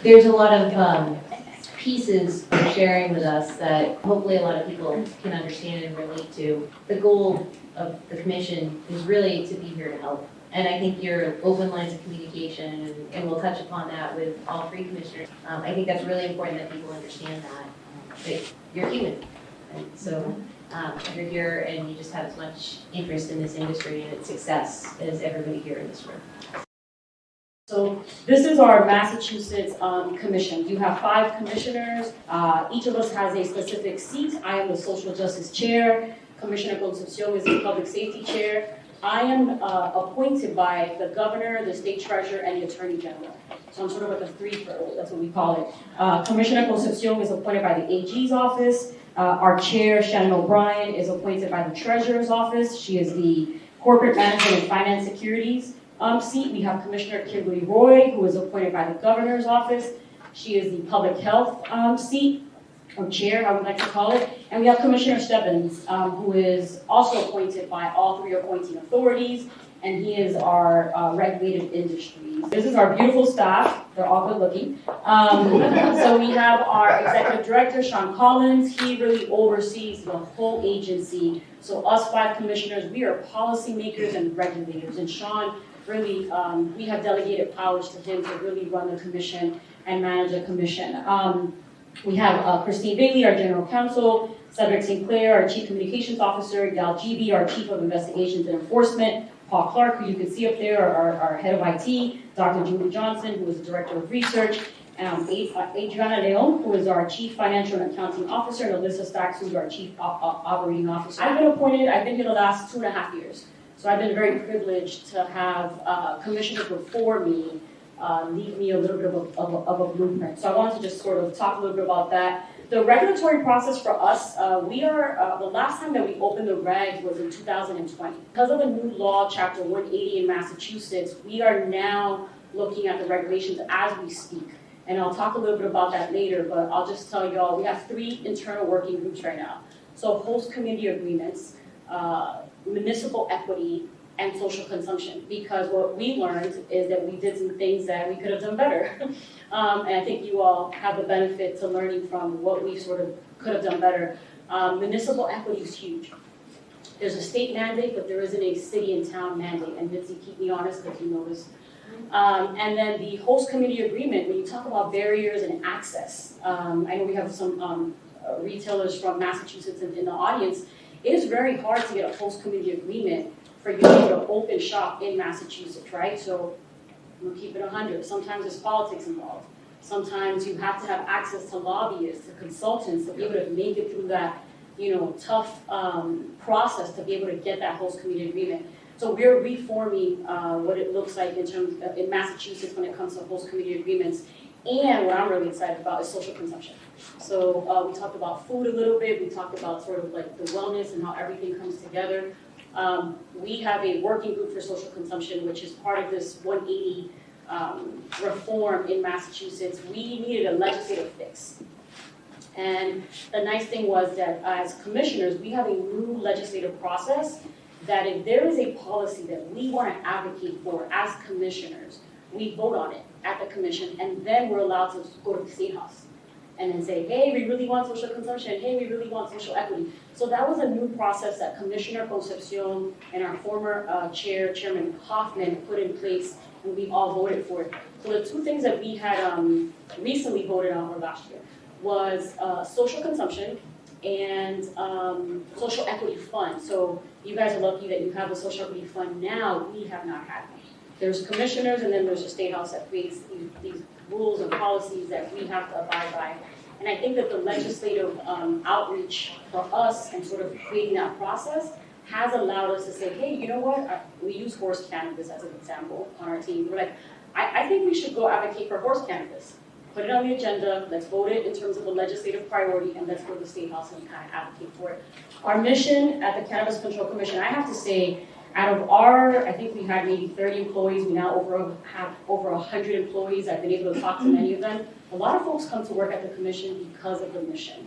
there's a lot of pieces you're sharing with us that hopefully a lot of people can understand and relate to. The goal of the commission is really to be here to help. And I think your open lines of communication, and we'll touch upon that with all three commissioners. I think that's really important that people understand that you're human. And so you're here and you just have as much interest in this industry and its success as everybody here in this room. So this is our Massachusetts commission. You have 5 commissioners. Each of us has a specific seat. I am the social justice chair. Commissioner Concepcion is the public safety chair. I am appointed by the governor, the state treasurer, and the attorney general. So I'm sort of like a 3-for, that's what we call it. Commissioner Concepcion is appointed by the AG's office. Our chair, Shannon O'Brien, is appointed by the treasurer's office. She is the corporate management and finance securities seat. We have Commissioner Kimberly Roy, who is appointed by the governor's office. She is the public health seat, or chair, I would like to call it. And we have Commissioner Stebbins, who is also appointed by all 3 appointing authorities, and he is our regulated industries. This is our beautiful staff. They're all good looking. So we have our executive director, Sean Collins. He really oversees the whole agency. So us 5 commissioners, we are policymakers and regulators. And Sean really, we have delegated powers to him to really run the commission and manage the commission. We have Christine Bailey, our general counsel, Cedric St. Clair, our chief communications officer, Gal Gibi, our chief of investigations and enforcement, Paul Clark, who you can see up there, our head of IT, Dr. Julie Johnson, who is the director of research, Adriana Leon, who is our chief financial and accounting officer, and Alyssa Stacks, who is our chief operating officer. I've been here the last 2.5 years. So I've been very privileged to have commissioners before me leave me a little bit of a blueprint. So I wanted to just sort of talk a little bit about that. The regulatory process for us, we are, the last time that we opened the reg was in 2020. Because of the new law, Chapter 180 in Massachusetts, we are now looking at the regulations as we speak. And I'll talk a little bit about that later, but I'll just tell you all, we have 3 internal working groups right now. So host community agreements, municipal equity, and social consumption, because what we learned is that we did some things that we could have done better. And I think you all have the benefit to learning from what we sort of could have done better. Municipal equity is huge. There's a state mandate, but there isn't a city and town mandate, and Mitzi, keep me honest because you know this. And then the host community agreement, when you talk about barriers and access, I know we have some retailers from Massachusetts in the audience. It is very hard to get a host community agreement for you to open shop in Massachusetts, right? So we'll keep it 100. Sometimes there's politics involved. Sometimes you have to have access to lobbyists, to consultants, to be able to make it through that, tough process to be able to get that host community agreement. So we're reforming what it looks like in Massachusetts when it comes to host community agreements. And what I'm really excited about is social consumption. So we talked about food a little bit. We talked about sort of like the wellness and how everything comes together. We have a working group for social consumption, which is part of this 180 reform in Massachusetts. We needed a legislative fix. And the nice thing was that as commissioners, we have a new legislative process that if there is a policy that we want to advocate for as commissioners, we vote on it at the commission, and then we're allowed to go to the state house and then say, hey, we really want social consumption, hey, we really want social equity. So that was a new process that Commissioner Concepcion and our former Chairman Hoffman put in place, and we all voted for it. So the 2 things that we had recently voted on, or last year, was social consumption and social equity fund. So you guys are lucky that you have a social equity fund now. We have not had one. There's commissioners, and then there's a state house that creates these rules and policies that we have to abide by. And I think that the legislative outreach for us and sort of creating that process has allowed us to say, hey, you know what? We use horse cannabis as an example on our team. We're like, I think we should go advocate for horse cannabis. Put it on the agenda, let's vote it in terms of a legislative priority, and let's go to the state house and kind of advocate for it. Our mission at the Cannabis Control Commission, I have to say, out of our, I think we had maybe 30 employees, we now have over 100 employees. I've been able to talk to many of them. A lot of folks come to work at the commission because of the mission.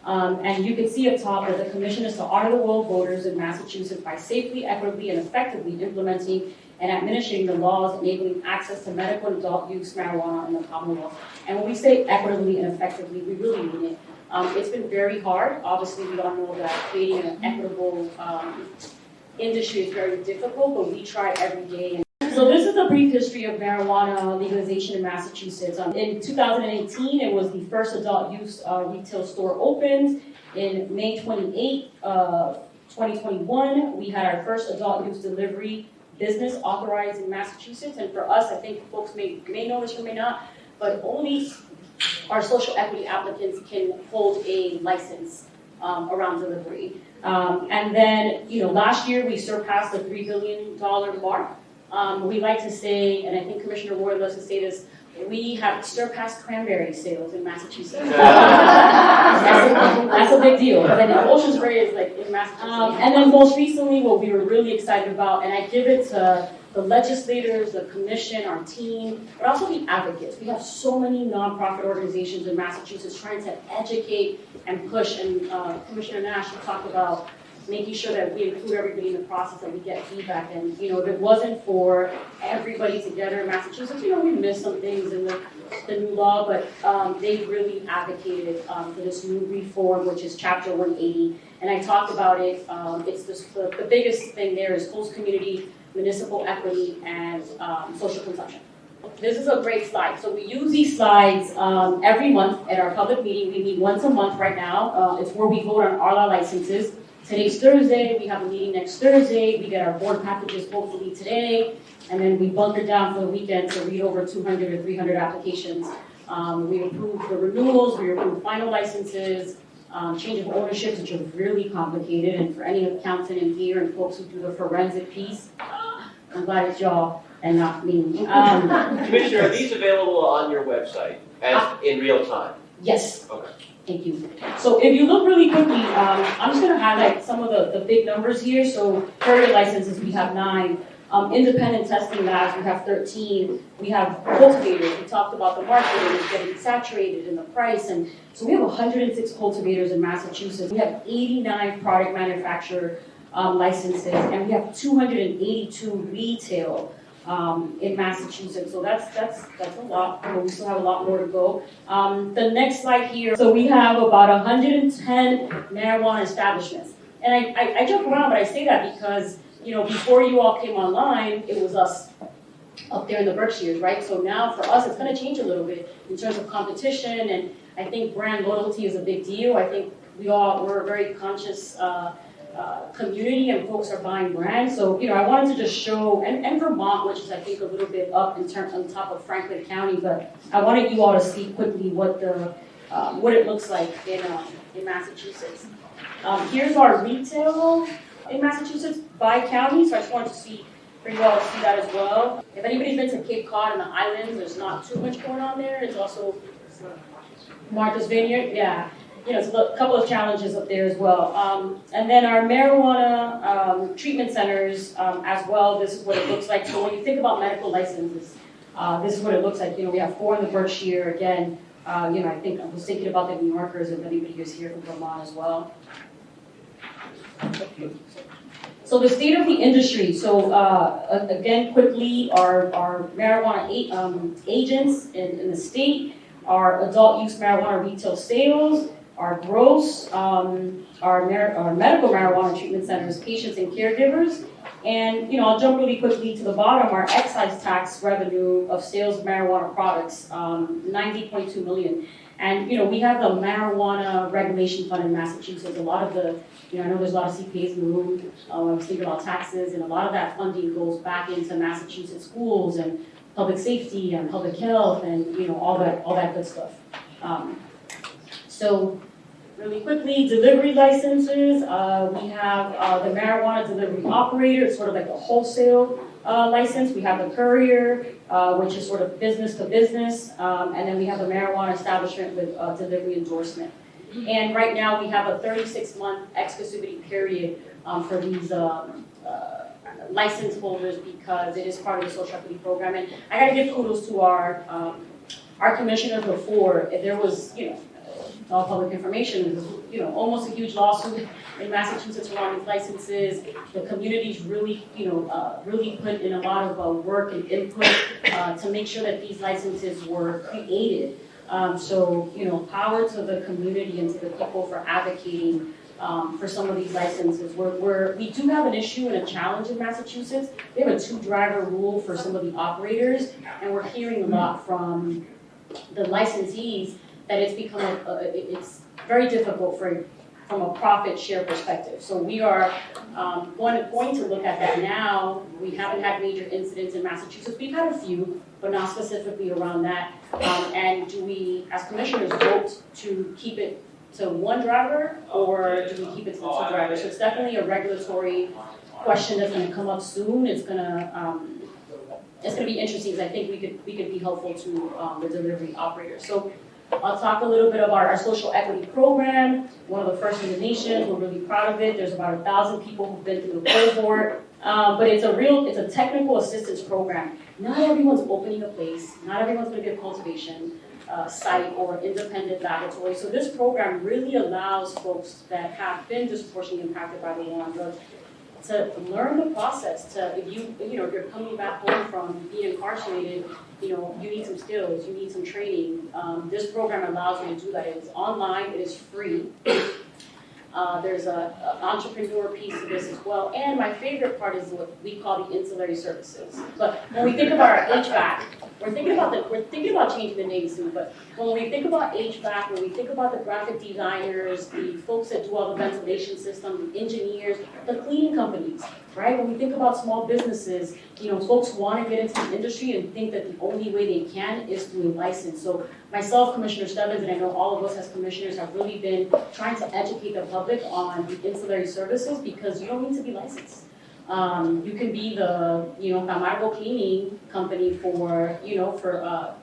And you can see up top that the commission is to honor the will of voters in Massachusetts by safely, equitably, and effectively implementing and administering the laws enabling access to medical and adult use marijuana in the Commonwealth. And when we say equitably and effectively, we really mean it. It's been very hard. Obviously, we all know that creating an equitable industry is very difficult, but we try every day. So this is a brief history of marijuana legalization in Massachusetts. In 2018, it was the first adult use retail store opened. In May 28, 2021, we had our first adult use delivery business authorized in Massachusetts. And for us, I think folks may know this or may not, but only our social equity applicants can hold a license around delivery. And then, last year we surpassed the $3 billion mark. We like to say, and I think Commissioner Ward loves to say this, we have surpassed cranberry sales in Massachusetts. That's a big deal. But then in Ocean Spray is like in Massachusetts. And then most recently, what we were really excited about, and I give it to the legislators, the commission, our team, but also the advocates. We have so many nonprofit organizations in Massachusetts trying to educate and push. And Commissioner Nash talked about making sure that we include everybody in the process, that we get feedback. And, if it wasn't for everybody together in Massachusetts, we missed some things in the new law, but they really advocated for this new reform, which is Chapter 180. And I talked about it. It's the biggest thing there is host community, municipal equity, and social consumption. This is a great slide. So we use these slides every month at our public meeting. We meet once a month right now. It's where we vote on all our licenses. Today's Thursday, we have a meeting next Thursday, we get our board packages hopefully today, and then we bunker down for the weekend to read over 200 or 300 applications. We approve the renewals, we approve final licenses, change of ownerships, which are really complicated, and for any accountant in here and folks who do the forensic piece, I'm glad it's y'all and not me. Commissioner, are these available on your website as in real time? Yes. Okay. Thank you. So if you look really quickly, I'm just going to highlight some of the big numbers here. So courier licenses, we have 9. Independent testing labs, we have 13. We have cultivators. We talked about the market and it's getting saturated in the price. And so we have 106 cultivators in Massachusetts. We have 89 product manufacturer licenses, and we have 282 retail in Massachusetts, so that's a lot. We still have a lot more to go. The next slide here. So we have about 110 marijuana establishments, and I joke around, but I say that because before you all came online, it was us up there in the Berkshires, right? So now for us, it's going to change a little bit in terms of competition, and I think brand loyalty is a big deal. I think we're a very conscious community, and folks are buying brands. So, I wanted to just show, and Vermont, which is I think a little bit up in terms on top of Franklin County, but I wanted you all to see quickly what it looks like in Massachusetts. Here's our retail in Massachusetts by county. So I just wanted to for you all to see that as well. If anybody's been to Cape Cod and the islands, there's not too much going on there. It's also Martha's Vineyard, yeah. It's a couple of challenges up there as well. And then our marijuana treatment centers as well, this is what it looks like. So when you think about medical licenses, this is what it looks like. We have 4 in the Berkshire. Again, I was thinking about the New Yorkers, if anybody is here from Vermont as well. So the state of the industry. So again, quickly, our marijuana agents in the state, our adult use marijuana retail sales, our gross, our medical marijuana treatment centers, patients and caregivers. And, I'll jump really quickly to the bottom, our excise tax revenue of sales of marijuana products, $90.2 million. And, we have the marijuana regulation fund in Massachusetts. A lot of I know there's a lot of CPAs in the room. I was thinking about taxes, and a lot of that funding goes back into Massachusetts schools and public safety and public health and, all that good stuff. So really quickly, delivery licenses. We have the marijuana delivery operator, it's sort of like a wholesale license. We have the courier, which is sort of business to business. And then we have the marijuana establishment with delivery endorsement. And right now we have a 36-month exclusivity period for these license holders because it is part of the social equity program. And I got to give kudos to our commissioner before. If there was, all public information, almost a huge lawsuit in Massachusetts around these licenses. The community's really, really put in a lot of work and input to make sure that these licenses were created. So, power to the community and to the people for advocating for some of these licenses. We do have an issue and a challenge in Massachusetts. We have a 2-driver rule for some of the operators, and we're hearing a lot from the licensees that it's become it's very difficult from a profit share perspective. So we are going to look at that now. We haven't had major incidents in Massachusetts. We've had a few, but not specifically around that. And do we, as commissioners, vote to keep it to 1 driver, or do we keep it to 2 drivers? So it's definitely a regulatory question that's going to come up soon. It's going to be interesting, because I think we could be helpful to the delivery operators. So I'll talk a little bit about our social equity program, one of the first in the nation. We're really proud of it. There's about 1,000 people who've been through the cohort. But it's a technical assistance program. Not everyone's opening a place. Not everyone's going to get cultivation site or independent laboratory. So this program really allows folks that have been disproportionately impacted by the war on drugs to learn the process. If you're coming back home from being incarcerated, you need some skills, you need some training. This program allows you to do that. It is online, it is free. There's an entrepreneur piece to this as well. And my favorite part is what we call the ancillary services. But when we think about our HVAC, we're thinking about changing the name soon, but when we think about HVAC, when we think about the graphic designers, the folks that do all the ventilation systems, the engineers, the cleaning companies, right? When we think about small businesses, folks want to get into the industry and think that the only way they can is through a license. So myself, Commissioner Stebbins, and I know all of us as commissioners have really been trying to educate the public on the ancillary services, because you don't need to be licensed. You can be the, Camargo cleaning company for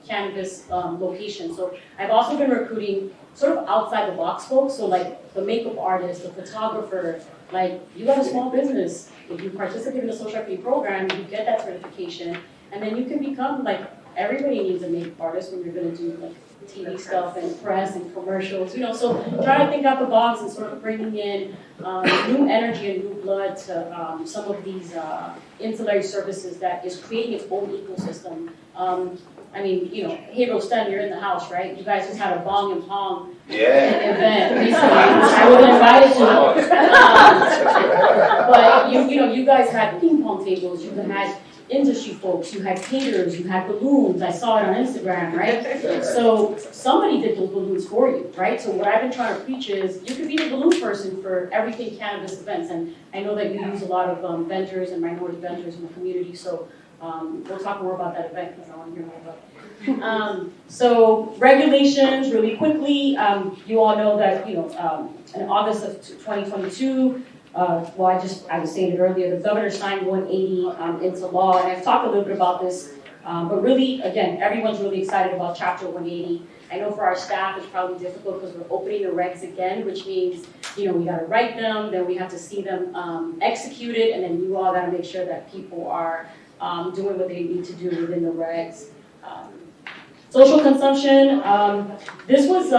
cannabis location. So I've also been recruiting sort of outside the box folks. So like the makeup artist, the photographer, like you got a small business. If you participate in the social equity program, you get that certification, and then you can become like, everybody needs a makeup artist when you're going to do like TV stuff and press and commercials, so try to think out the box and sort of bringing in new energy and new blood to some of these ancillary services that is creating its own ecosystem. Hey Rostan, you're in the house, right? You guys just had a bong and pong event recently. I was invited to but you guys had ping pong tables, you had industry folks, you had caterers, you had balloons. I saw it on Instagram, right? So somebody did those balloons for you, right? So what I've been trying to preach is you could be the balloon person for everything cannabis events. And I know that you use a lot of vendors and minority vendors in the community. So we'll talk more about that event because I want to hear more about it. So regulations, really quickly. You all know that, in August of 2022, I was saying it earlier, the governor signed 180 into law, and I've talked a little bit about this, but really, again, everyone's really excited about Chapter 180. I know for our staff it's probably difficult because we're opening the regs again, which means, we got to write them, then we have to see them executed, and then you all got to make sure that people are doing what they need to do within the regs. Social consumption, this was,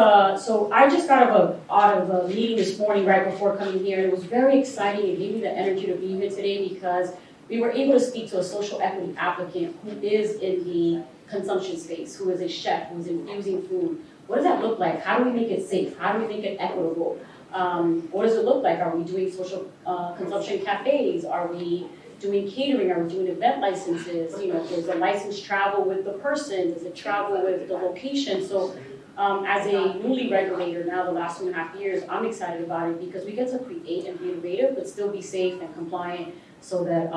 so I just got out of a meeting this morning right before coming here, and it was very exciting. It gave me the energy to be here today because we were able to speak to a social equity applicant who is in the consumption space, who is a chef, who is infusing food. What does that look like? How do we make it safe? How do we make it equitable? What does it look like? Are we doing social consumption cafes? Are we doing catering? Are we doing event licenses? Does the license travel with the person? Does it travel with the location? So as a newly regulator now, the last 2.5 years, I'm excited about it because we get to create and be innovative, but still be safe and compliant so that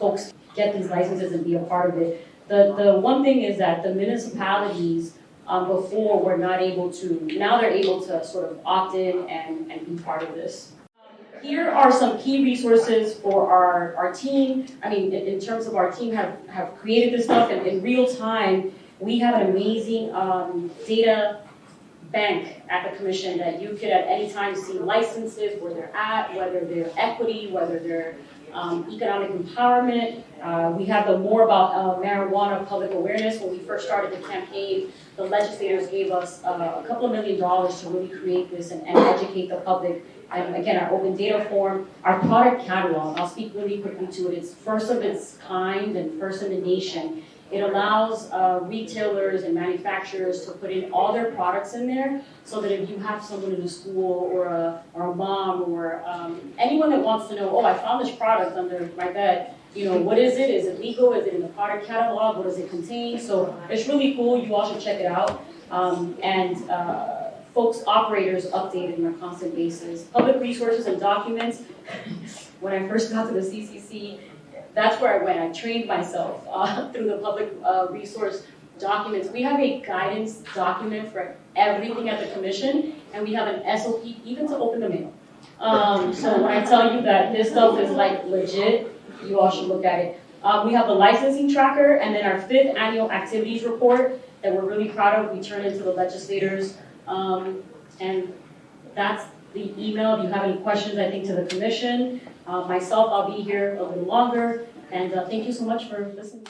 folks get these licenses and be a part of it. The one thing is that the municipalities before were not able to, now they're able to sort of opt in and be part of this. Here are some key resources for our team. In terms of our team have created this stuff, and in real time, we have an amazing data bank at the commission that you could at any time see licenses, where they're at, whether they're equity, whether they're economic empowerment. We have the more about marijuana public awareness. When we first started the campaign, the legislators gave us a couple of $1 million to really create this and educate the public. And again, our open data form, our product catalog, I'll speak really quickly to it. It's first of its kind and first in the nation. It allows retailers and manufacturers to put in all their products in there so that if you have someone in the school or a mom or anyone that wants to know, oh, I found this product under my bed, you know, what is it? Is it legal? Is it in the product catalog? What does it contain? So it's really cool. You all should check it out. Folks, operators updated on a constant basis. Public resources and documents. When I first got to the CCC, that's where I went. I trained myself through the public resource documents. We have a guidance document for everything at the commission, and we have an SOP even to open the mail. So when I tell you that this stuff is like legit, you all should look at it. We have the licensing tracker, and then our 5th annual activities report that we're really proud of. We turn into the legislators, and that's the email. If you have any questions, I think, to the commission. Myself, I'll be here a little longer, and thank you so much for listening.